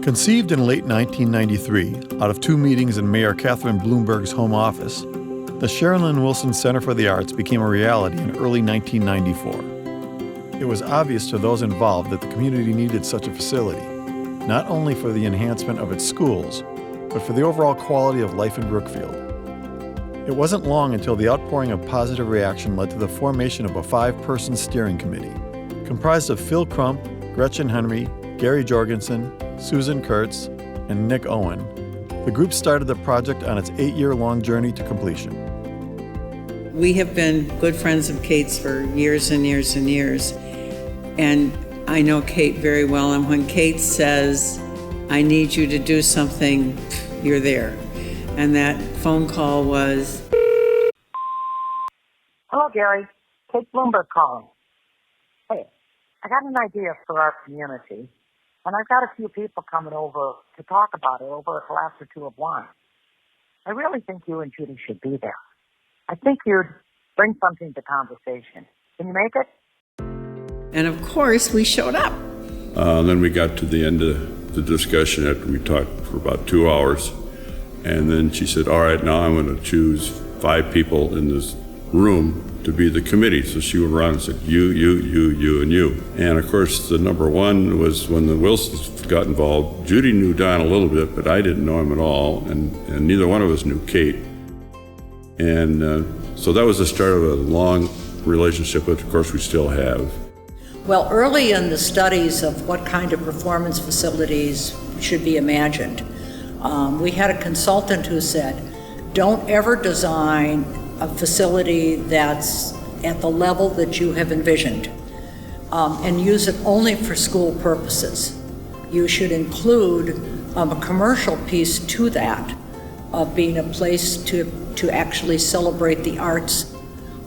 Conceived in late 1993 out of two meetings in Mayor Catherine Bloomberg's home office, the Sharon Lynn Wilson Center for the Arts became a reality in early 1994. It was obvious to those involved that the community needed such a facility, not only for the enhancement of its schools, but for the overall quality of life in Brookfield. It wasn't long until the outpouring of positive reaction led to the formation of a 5-person steering committee, comprised of Phil Crump, Gretchen Henry, Gary Jorgensen, Susan Kurtz, and Nick Owen. The group started the project on its 8-year-long journey to completion. We have been good friends of Kate's for years and years and years, and I know Kate very well, and when Kate says, I need you to do something, you're there. And that phone call was... Hello, Gary. Kate Bloomberg calling. Hey, I got an idea for our community, and I've got a few people coming over to talk about it over a glass or two of wine. I really think you and Judy should be there. I think you'd bring something to conversation. Can you make it? And of course, we showed up. Then we got to the end of the discussion after we talked for about 2 hours. And then she said, all right, now I'm going to choose 5 people in this room to be the committee. So she went around and said, you, and you. And of course, the number one was when the Wilsons got involved. Judy knew Don a little bit, but I didn't know him at all. And neither one of us knew Kate. And so that was the start of a long relationship, which of course we still have. Well, early in the studies of what kind of performance facilities should be imagined, we had a consultant who said, don't ever design a facility that's at the level that you have envisioned and use it only for school purposes. You should include a commercial piece to that of being a place to actually celebrate the arts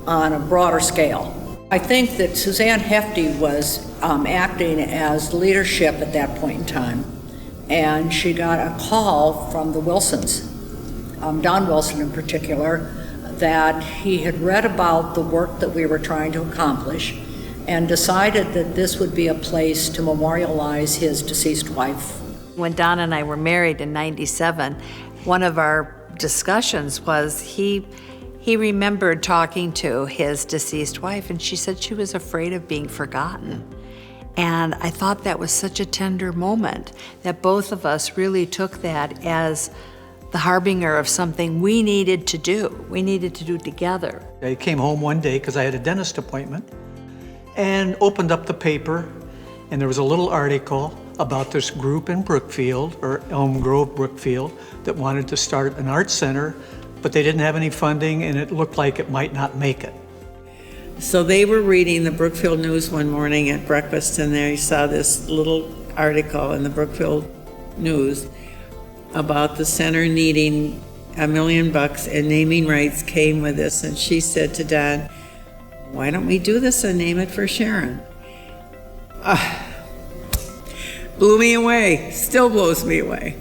on a broader scale. I think that Suzanne Hefty was acting as leadership at that point in time, and she got a call from the Wilsons, Don Wilson in particular, that he had read about the work that we were trying to accomplish and decided that this would be a place to memorialize his deceased wife. When Don and I were married in '97, one of our discussions was he remembered talking to his deceased wife, and she said she was afraid of being forgotten. And I thought that was such a tender moment that both of us really took that as the harbinger of something we needed to do together. I came home one day because I had a dentist appointment and opened up the paper, and there was a little article about this group in Brookfield, or Elm Grove, Brookfield, that wanted to start an art center, but they didn't have any funding, and it looked like it might not make it. So they were reading the Brookfield News one morning at breakfast, and they saw this little article in the Brookfield News about the center needing $1 million, and naming rights came with this. And she said to Don, why don't we do this and name it for Sharon? Blew me away, still blows me away.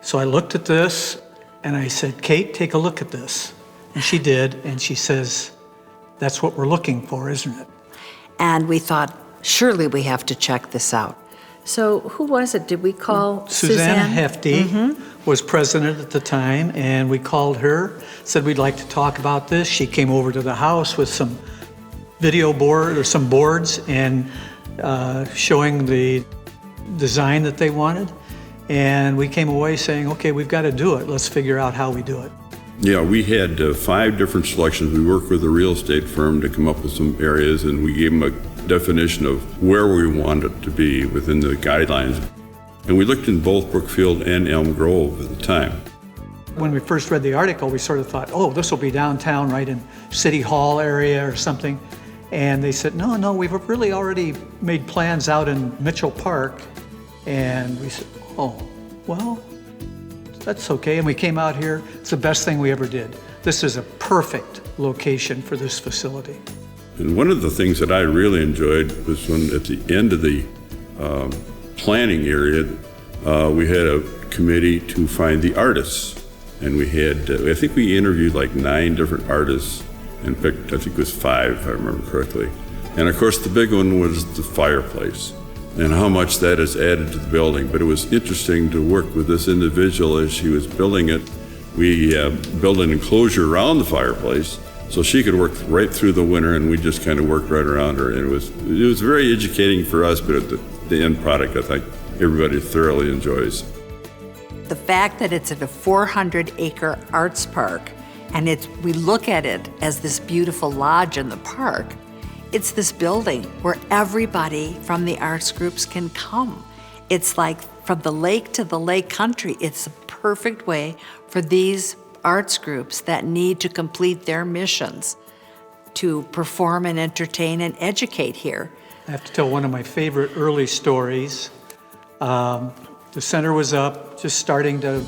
So I looked at this and I said, Kate, take a look at this. And she did, and she says, that's what we're looking for, isn't it? And we thought, surely we have to check this out. So who was it? Did we call Suzanne Hefty was president at the time, and we called her, said we'd like to talk about this. She came over to the house with some video board or some boards and showing the design that they wanted. And we came away saying, okay, we've got to do it. Let's figure out how we do it. Yeah, we had 5 different selections. We worked with a real estate firm to come up with some areas, and we gave them a definition of where we wanted it to be within the guidelines. And we looked in both Brookfield and Elm Grove at the time. When we first read the article, we sort of thought, oh, this will be downtown, right in City Hall area or something. And they said, no, we've really already made plans out in Mitchell Park. And we said, oh, well, that's okay. And we came out here. It's the best thing we ever did. This is a perfect location for this facility. And one of the things that I really enjoyed was when at the end of the planning area, we had a committee to find the artists. And we had, I think we interviewed like 9 different artists and picked, I think it was 5, if I remember correctly. And of course, the big one was the fireplace. and how much that has added to the building. But it was interesting to work with this individual as she was building it. We built an enclosure around the fireplace so she could work right through the winter, and we just kind of worked right around her. And it was very educating for us, but at the end product, I think everybody thoroughly enjoys. The fact that it's at a 400-acre arts park, and we look at it as this beautiful lodge in the park, it's this building where everybody from the arts groups can come. It's like from the lake to the lake country. It's a perfect way for these arts groups that need to complete their missions to perform and entertain and educate here. I have to tell one of my favorite early stories. The center was up, just starting to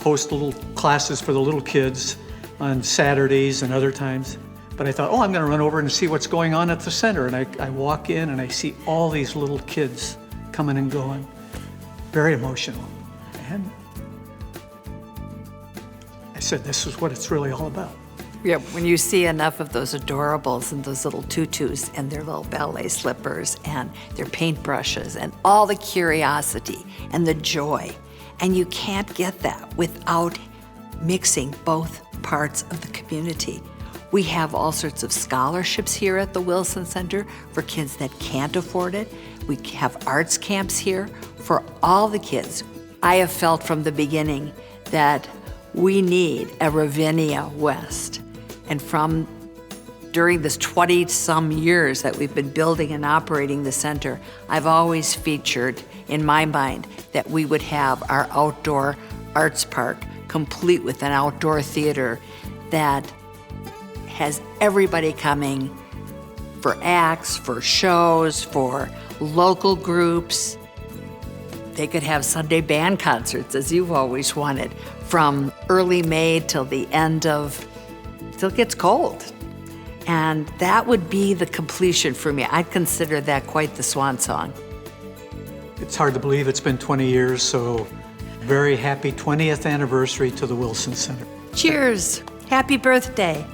host little classes for the little kids on Saturdays and other times. But I thought, I'm going to run over and see what's going on at the center. And I walk in and I see all these little kids coming and going. Very emotional. And I said, this is what it's really all about. Yeah, when you see enough of those adorables and those little tutus and their little ballet slippers and their paintbrushes and all the curiosity and the joy, and you can't get that without mixing both parts of the community. We have all sorts of scholarships here at the Wilson Center for kids that can't afford it. We have arts camps here for all the kids. I have felt from the beginning that we need a Ravinia West. And during this 20-some years that we've been building and operating the center, I've always featured in my mind that we would have our outdoor arts park complete with an outdoor theater that has everybody coming for acts, for shows, for local groups. They could have Sunday band concerts, as you've always wanted, from early May till the end till it gets cold. And that would be the completion for me. I'd consider that quite the swan song. It's hard to believe it's been 20 years, so very happy 20th anniversary to the Wilson Center. Cheers. Happy birthday.